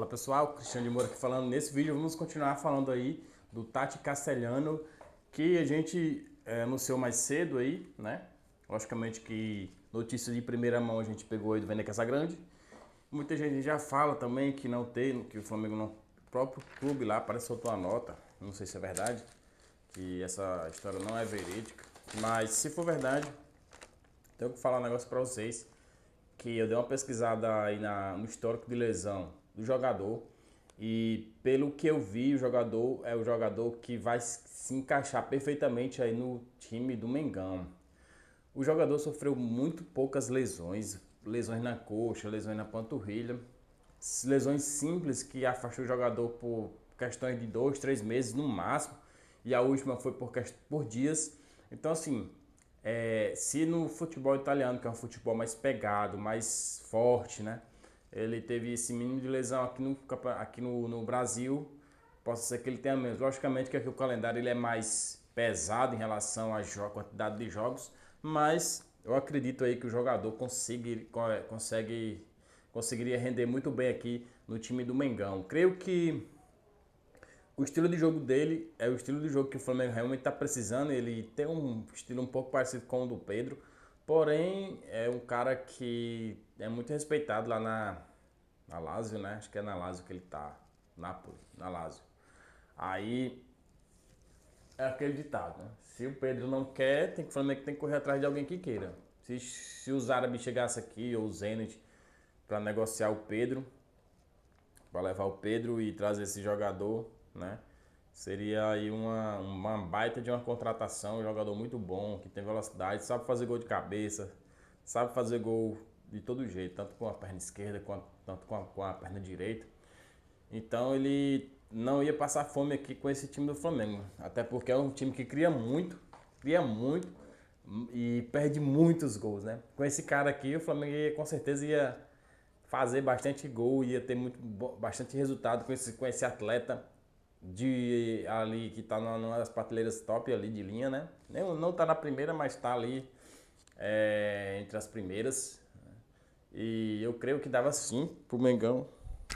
Fala pessoal, Cristiano de Moura aqui falando. Nesse vídeo vamos continuar falando aí do Tati Castelhano, que a gente anunciou mais cedo aí, né? Logicamente que notícia de primeira mão a gente pegou aí do Vene Casagrande. Muita gente já fala também que não tem, que o Flamengo não, o próprio clube lá parece que soltou uma nota, não sei se é verdade, que essa história não é verídica, mas se for verdade, tenho que falar um negócio pra vocês, que eu dei uma pesquisada aí no histórico de lesão do jogador e pelo que eu vi, o jogador é o jogador que vai se encaixar perfeitamente aí no time do Mengão. O jogador sofreu muito poucas lesões, lesões na coxa, lesões na panturrilha, lesões simples que afastou o jogador por questões de 2, 3 meses no máximo, e a última foi por dias. Então assim, se no futebol italiano, que é um futebol mais pegado, mais forte, né? Ele teve esse mínimo de lesão aqui no Brasil, possa ser que ele tenha menos. Logicamente que aqui o calendário ele é mais pesado em relação à quantidade de jogos, mas eu acredito aí que o jogador conseguiria render muito bem aqui no time do Mengão. Creio que o estilo de jogo dele é o estilo de jogo que o Flamengo realmente está precisando. Ele tem um estilo um pouco parecido com o do Pedro, porém é um cara que é muito respeitado lá na Lazio, né? Acho que é na Lazio que ele tá, Napoli, na Lazio. Aí é aquele ditado, né? Se o Pedro não quer, o Flamengo tem que correr atrás de alguém que queira. Se os árabes chegassem aqui, ou o Zenit, para negociar o Pedro, para levar o Pedro e trazer esse jogador, né? Seria aí uma baita de uma contratação, um jogador muito bom, que tem velocidade, sabe fazer gol de cabeça, sabe fazer gol de todo jeito, tanto com a perna esquerda quanto tanto com a perna direita. Então ele não ia passar fome aqui com esse time do Flamengo, até porque é um time que cria muito e perde muitos gols, né? Com esse cara aqui, o Flamengo com certeza ia fazer bastante gol, ia ter bastante resultado com esse atleta de ali que tá numa das prateleiras top ali de linha, né? Não tá na primeira, mas tá ali entre as primeiras. E eu creio que dava sim pro Mengão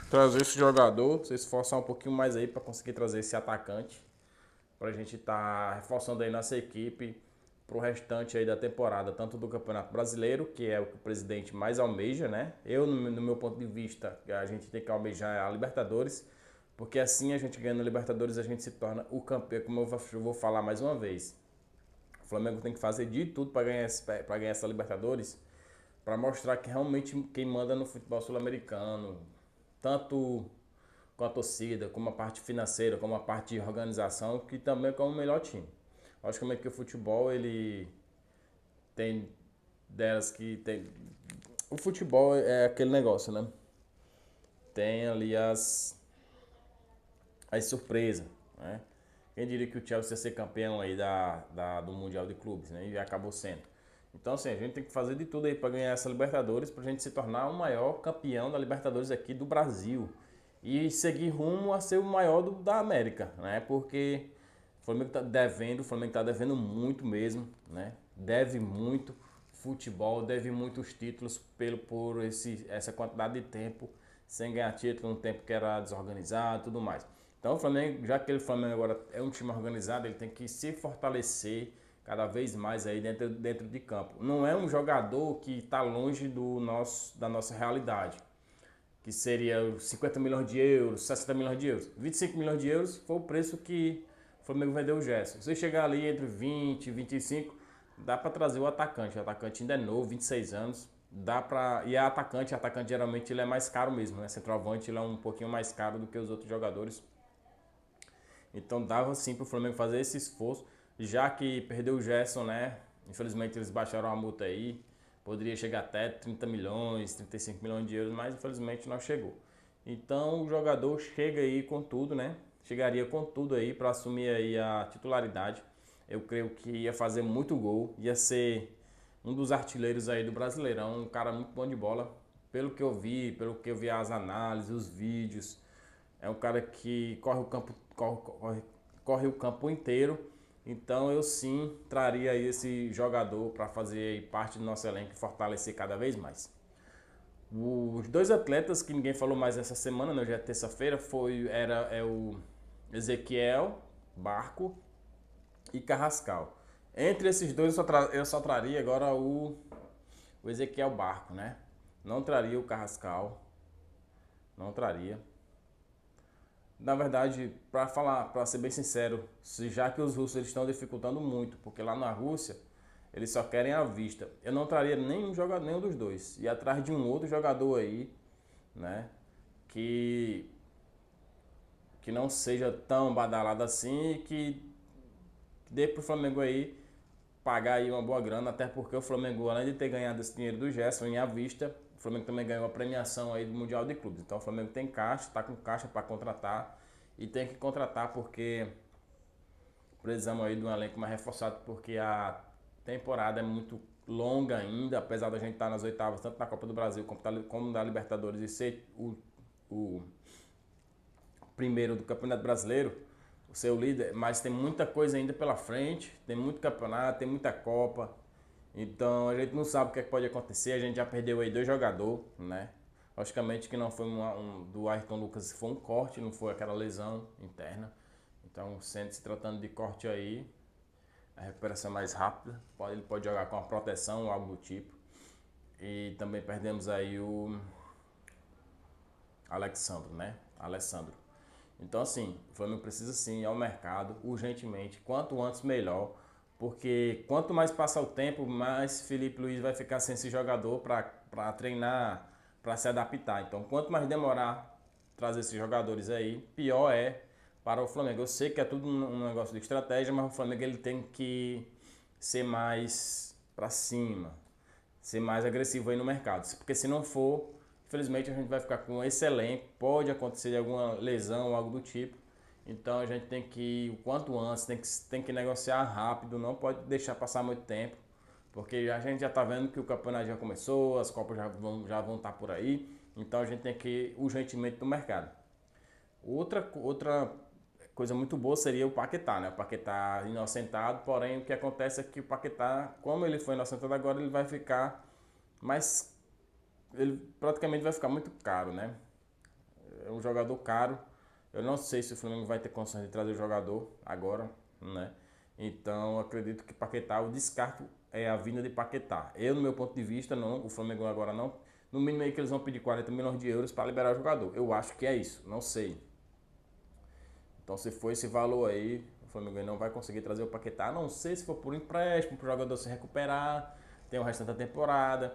trazer esse jogador, se esforçar um pouquinho mais aí para conseguir trazer esse atacante, pra gente estar reforçando aí nossa equipe pro restante aí da temporada, tanto do Campeonato Brasileiro, que é o que o presidente mais almeja, né? No meu ponto de vista, a gente tem que almejar a Libertadores, porque assim a gente ganhando a Libertadores, a gente se torna o campeão, como eu vou falar mais uma vez. O Flamengo tem que fazer de tudo para ganhar essa Libertadores, para mostrar que realmente quem manda no futebol sul-americano, tanto com a torcida, como a parte financeira, como a parte de organização, que também é como o melhor time. Logicamente que o futebol, ele tem delas que tem... O futebol é aquele negócio, né? Tem ali as surpresas, né? Quem diria que o Chelsea ia ser campeão aí do Mundial de Clubes, né? E acabou sendo. Então, assim, a gente tem que fazer de tudo aí para ganhar essa Libertadores, para a gente se tornar o maior campeão da Libertadores aqui do Brasil. E seguir rumo a ser o maior da América, né? Porque o Flamengo está devendo, o Flamengo está devendo muito mesmo, né? Deve muito futebol, deve muitos títulos por essa quantidade de tempo sem ganhar título, no tempo que era desorganizado e tudo mais. Então o Flamengo, já que o Flamengo agora é um time organizado, ele tem que se fortalecer cada vez mais aí dentro de campo. Não é um jogador que está longe da nossa realidade, que seria 50 milhões de euros, 60 milhões de euros. 25 milhões de euros foi o preço que o Flamengo vendeu o Gerson. Se você chegar ali entre 20 e 25, dá para trazer o atacante. O atacante ainda é novo, 26 anos. Dá para e atacante geralmente ele é mais caro mesmo, né? Centroavante ele é um pouquinho mais caro do que os outros jogadores. Então dava sim para o Flamengo fazer esse esforço, já que perdeu o Gerson, né? Infelizmente eles baixaram a multa aí, poderia chegar até 30 milhões, 35 milhões de euros, mas infelizmente não chegou. Então o jogador chega aí com tudo, né? Chegaria com tudo aí para assumir aí a titularidade. Eu creio que ia fazer muito gol, ia ser um dos artilheiros aí do Brasileirão, um cara muito bom de bola. Pelo que eu vi as análises, os vídeos, é um cara que corre o campo inteiro. Então eu sim traria esse jogador para fazer parte do nosso elenco e fortalecer cada vez mais. Os dois atletas que ninguém falou mais essa semana, né, hoje é terça-feira, é o Ezequiel Barco e Carrascal. Entre esses dois eu só traria agora o Ezequiel Barco, né? Não traria o Carrascal, não traria. Na verdade, para ser bem sincero, já que os russos eles estão dificultando muito, porque lá na Rússia eles só querem a vista. Eu não traria nenhum dos dois. E atrás de um outro jogador aí, né, que que não seja tão badalado assim e que dê pro Flamengo aí pagar aí uma boa grana, até porque o Flamengo, além de ter ganhado esse dinheiro do Gerson em à vista, o Flamengo também ganhou a premiação aí do Mundial de Clubes. Então o Flamengo tem caixa, tá com caixa para contratar e tem que contratar porque precisamos aí de um elenco mais reforçado porque a temporada é muito longa ainda, apesar da gente estar nas oitavas, tanto da Copa do Brasil como da Libertadores e ser o primeiro do Campeonato Brasileiro, o seu líder, mas tem muita coisa ainda pela frente, tem muito campeonato, tem muita Copa, então a gente não sabe o que, é que pode acontecer, a gente já perdeu aí dois jogadores, né? Logicamente que não foi do Ayrton Lucas, foi um corte, não foi aquela lesão interna. Então, se tratando de corte aí, a recuperação é mais rápida, ele pode jogar com a proteção ou algo do tipo. E também perdemos aí o Alexandro, né? Alessandro. Então, assim, o Flamengo precisa sim ir ao mercado urgentemente, quanto antes melhor, porque quanto mais passar o tempo, mais Felipe Luiz vai ficar sem esse jogador para treinar, para se adaptar. Então, quanto mais demorar trazer esses jogadores aí, pior é para o Flamengo. Eu sei que é tudo um negócio de estratégia, mas o Flamengo ele tem que ser mais para cima, ser mais agressivo aí no mercado. Porque se não for, infelizmente a gente vai ficar com esse elenco, pode acontecer alguma lesão ou algo do tipo. Então a gente tem que ir o quanto antes, tem que negociar rápido, não pode deixar passar muito tempo, porque a gente já está vendo que o campeonato já começou, as Copas já vão estar por aí, então a gente tem que ir urgentemente no mercado. Outra coisa muito boa seria o Paquetá, né? O Paquetá inocentado, porém o que acontece é que o Paquetá, como ele foi inocentado agora, ele vai ficar mais. Ele praticamente vai ficar muito caro, né? É um jogador caro. Eu não sei se o Flamengo vai ter condições de trazer o jogador agora, né? Então acredito que Paquetá, o descarte é a vinda de Paquetá. Eu, no meu ponto de vista, não, o Flamengo agora não. No mínimo aí que eles vão pedir 40 milhões de euros para liberar o jogador. Eu acho que é isso, não sei. Então se for esse valor aí, o Flamengo não vai conseguir trazer o Paquetá, a não sei se for por empréstimo, para o jogador se recuperar, tem o restante da temporada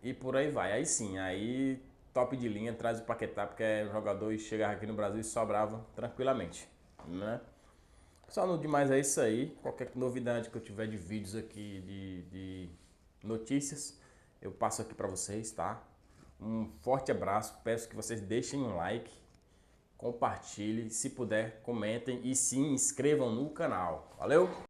e por aí vai. Aí sim, aí top de linha, traz o Paquetá, porque é um jogador e chegava aqui no Brasil e sobrava tranquilamente, né? Só no demais é isso aí. Qualquer novidade que eu tiver de vídeos aqui, de notícias, eu passo aqui para vocês, tá? Um forte abraço, peço que vocês deixem um like, compartilhem, se puder, comentem e se inscrevam no canal. Valeu?